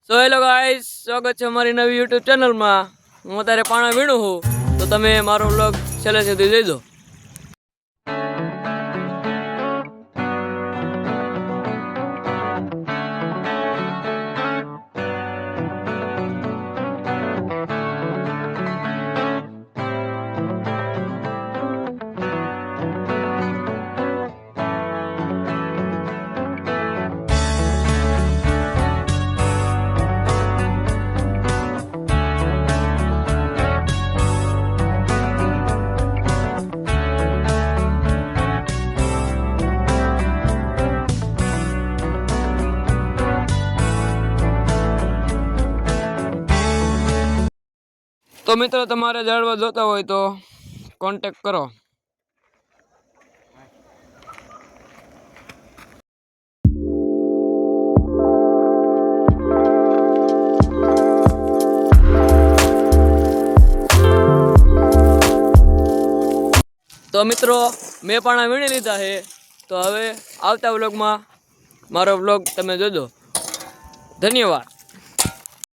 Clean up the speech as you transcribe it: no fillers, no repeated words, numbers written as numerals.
So hello guys, સ્વાગત છે અમારી નવી યુટ્યુબ ચેનલમાં. હું અત્યારે પાણા વીણું છું, તો તમે મારો વ્લોગ છેલ્લે સુધી જોઈ દો. તો મિત્રો, તમારે ઝાડવા જોતા હોય તો કોન્ટેક કરો. તો મિત્રો, મેં પાણા વીણી લીધા છે. તો હવે આવતા વ્લોગમાં મારો વ્લોગ તમે જોજો. ધન્યવાદ.